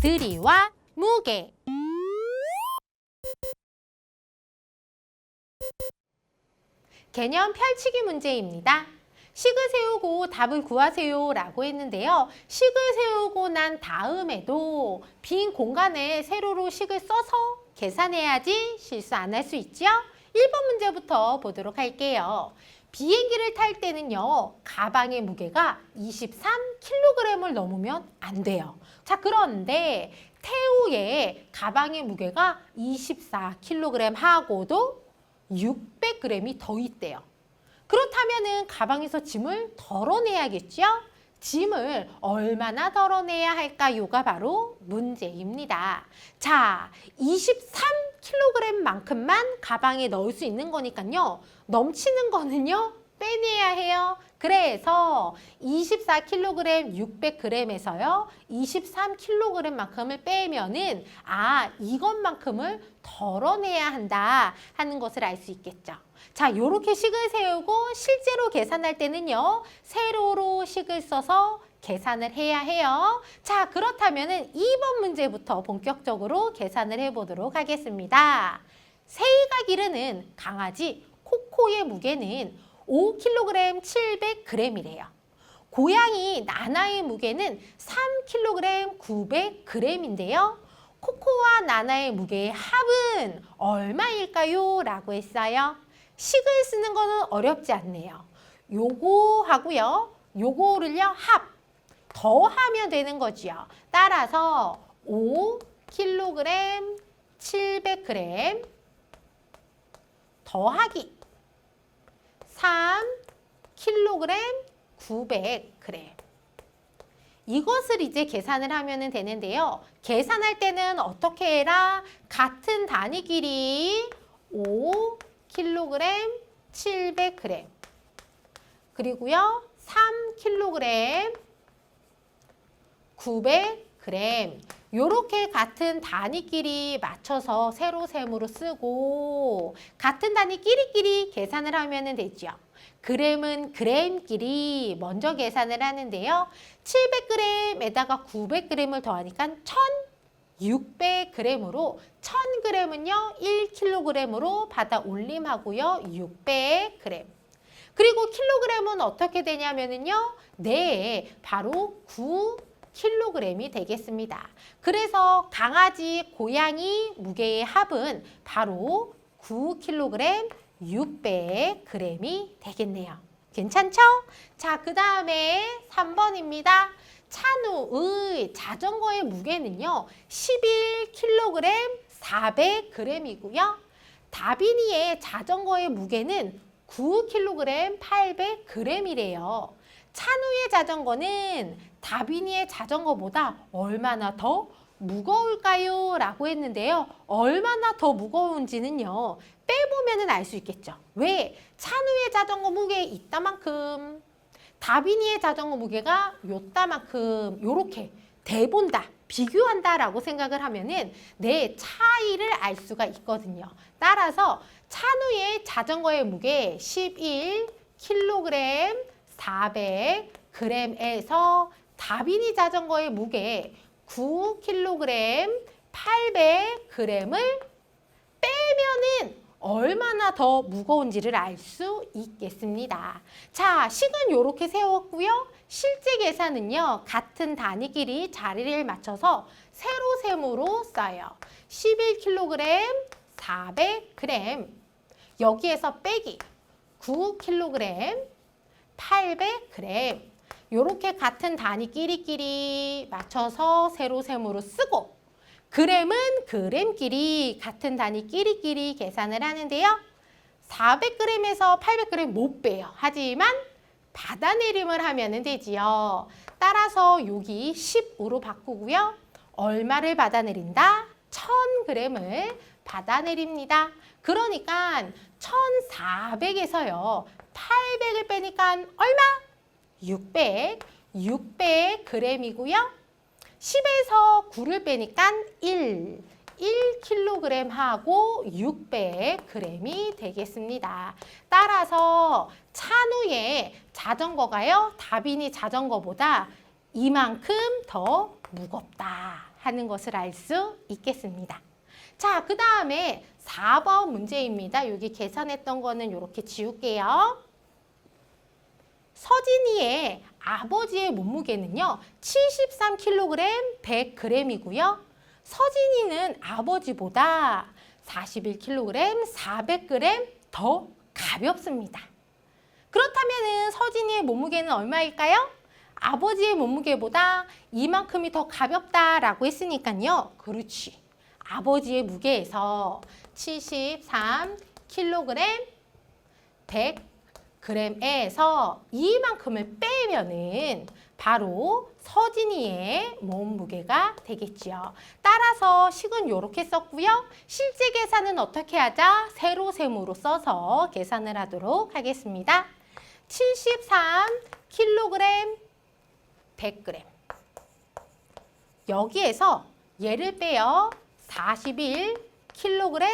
들이와 무게. 개념 펼치기 문제입니다. 식을 세우고 답을 구하세요 라고 했는데요. 식을 세우고 난 다음에도 빈 공간에 세로로 식을 써서 계산해야지 실수 안 할 수 있죠? 1번 문제부터 보도록 할게요. 비행기를 탈 때는요, 가방의 무게가 23kg을 넘으면 안 돼요. 자, 그런데 태우의 가방의 무게가 24kg 하고도 600g이 더 있대요. 그렇다면은 가방에서 짐을 덜어내야겠죠? 짐을 얼마나 덜어내야 할까요가 바로 문제입니다. 자, 23kg만큼만 가방에 넣을 수 있는 거니까요. 넘치는 거는요, 빼내야 해요. 그래서 24kg, 600g에서요, 23kg만큼을 빼면은 이것만큼을 덜어내야 한다 하는 것을 알 수 있겠죠. 자, 요렇게 식을 세우고 실제로 계산할 때는요, 세로로 식을 써서 계산을 해야 해요. 자, 그렇다면은 2번 문제부터 본격적으로 계산을 해보도록 하겠습니다. 새이가 기르는 강아지 코코의 무게는 5kg 700g이래요. 고양이 나나의 무게는 3kg 900g인데요. 코코와 나나의 무게의 합은 얼마일까요? 라고 했어요. 식을 쓰는 거는 어렵지 않네요. 요거 하고요. 요거를요, 합. 더하면 되는 거지요. 따라서 5kg 700g 더하기 3kg 900g. 이것을 이제 계산을 하면 되는데요. 계산할 때는 어떻게 해라? 같은 단위 길이 5kg 700g 그리고요 3kg 900g 요렇게 같은 단위끼리 맞춰서 세로 셈으로 쓰고 같은 단위 끼리끼리 계산을 하면 되죠. 그램은 그램끼리 먼저 계산을 하는데요. 700g에다가 900g을 더하니까 1600g으로 1000g은요 1kg으로 받아 올림하고요 600g. 그리고 킬로그램은 어떻게 되냐면요. 네, 바로 9kg이 되겠습니다. 그래서 강아지, 고양이 무게의 합은 바로 9kg 600g이 되겠네요. 괜찮죠? 자, 그 다음에 3번입니다. 찬우의 자전거의 무게는요. 11kg 400g이고요. 다빈이의 자전거의 무게는 9kg 800g이래요. 찬우의 자전거는 다빈이의 자전거보다 얼마나 더 무거울까요? 라고 했는데요. 얼마나 더 무거운지는요. 빼보면 알 수 있겠죠. 왜? 찬우의 자전거 무게 이따만큼, 다빈이의 자전거 무게가 요따만큼 요렇게 대본다, 비교한다라고 생각을 하면은 내 차이를 알 수가 있거든요. 따라서 찬우의 자전거의 무게 11kg 400g에서 다빈이 자전거의 무게 9kg 800g을 빼면은 얼마나 더 무거운지를 알 수 있겠습니다. 자, 식은 이렇게 세웠고요. 실제 계산은요. 같은 단위끼리 자리를 맞춰서 세로 셈으로 써요. 11kg 400g 여기에서 빼기 9kg 800g 이렇게 같은 단위 끼리끼리 맞춰서 세로 셈으로 쓰고 그램은 그램끼리 같은 단위 끼리끼리 계산을 하는데요. 400g에서 800g 못 빼요. 하지만 받아내림을 하면 되지요. 따라서 여기 10으로 바꾸고요. 얼마를 받아내린다? 1000g을 받아내립니다. 그러니까 1400에서요. 800을 빼니까 얼마? 600g이고요. 10에서 9를 빼니까 1kg하고 600g이 되겠습니다. 따라서 찬우의 자전거가요. 다빈이 자전거보다 이만큼 더 무겁다 하는 것을 알 수 있겠습니다. 자, 그 다음에 4번 문제입니다. 여기 계산했던 거는 이렇게 지울게요. 서진이의 아버지의 몸무게는요. 73kg 100g이고요. 서진이는 아버지보다 41kg 400g 더 가볍습니다. 그렇다면 서진이의 몸무게는 얼마일까요? 아버지의 몸무게보다 이만큼이 더 가볍다라고 했으니까요. 그렇지. 아버지의 무게에서 73kg 100g에서 이만큼을 빼면은 바로 서진이의 몸무게가 되겠지요. 따라서 식은 이렇게 썼고요. 실제 계산은 어떻게 하자? 세로셈으로 써서 계산을 하도록 하겠습니다. 73kg 100g. 여기에서 얘를 빼요. 41kg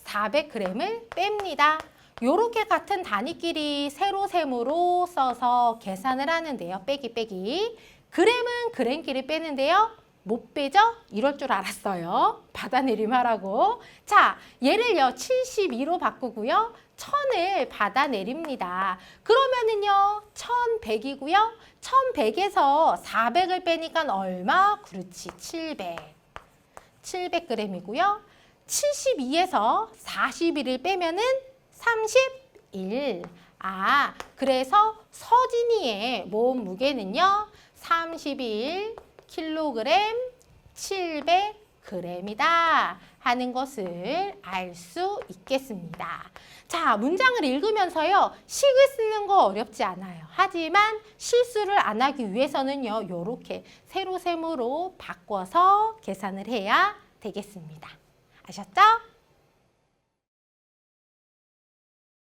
400g을 뺍니다. 요렇게 같은 단위끼리 세로셈으로 써서 계산을 하는데요. 빼기. 그램은 그램끼리 빼는데요. 못 빼죠? 이럴 줄 알았어요. 받아내림하라고. 자, 얘를요. 72로 바꾸고요. 1000을 받아내립니다. 그러면은요. 1100이고요. 1100에서 400을 빼니까 얼마? 그렇지. 700g이고요. 72에서 41을 빼면은 31. 그래서 서진이의 몸무게는요. 31kg 700g이다 하는 것을 알 수 있겠습니다. 자, 문장을 읽으면서요. 식을 쓰는 거 어렵지 않아요. 하지만 실수를 안 하기 위해서는요. 요렇게 세로셈으로 바꿔서 계산을 해야 되겠습니다. 아셨죠?